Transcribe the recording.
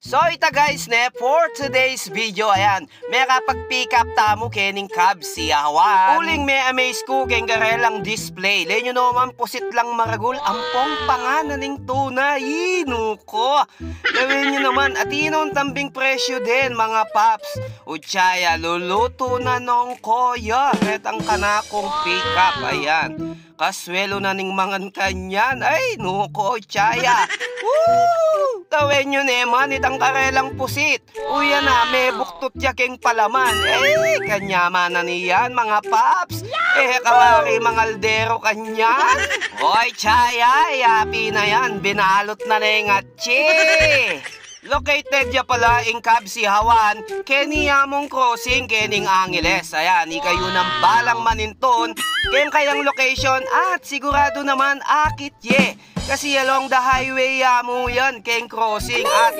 So ita guys ne, for today's video, ayan, may kapag-pick up tamo kening cab si Awan. Uling may amaze ko keng garelang display. Lenyo naman pusit lang maragul, ampong pangananing tuna. Inuko. Gawin nyo naman, at inon tambing presyo din mga paps. Uchaya, luluto na nung koya. Ret ang kanakong pick up, ayan. Kaswelo na ning mangan kanyan. Ay, nuko, uchaya. Woo! Tawin nyo naman, itang karelang pusit. Uya na, may buktot yaking palaman. Eh, kanyama na niyan, mga paps. Eh, kawari mga aldero kanyan. Hoy, chaya, yapi na yan. Binalot na na yung atchi. Located ya pala in Cab si Hawan, Keniyamong Crossing, Kening Angeles. Ayan, ikayo ng balang maninton, ken kayang location at sigurado naman akit ye. Kasi along the highway ya mo yan, keng crossing at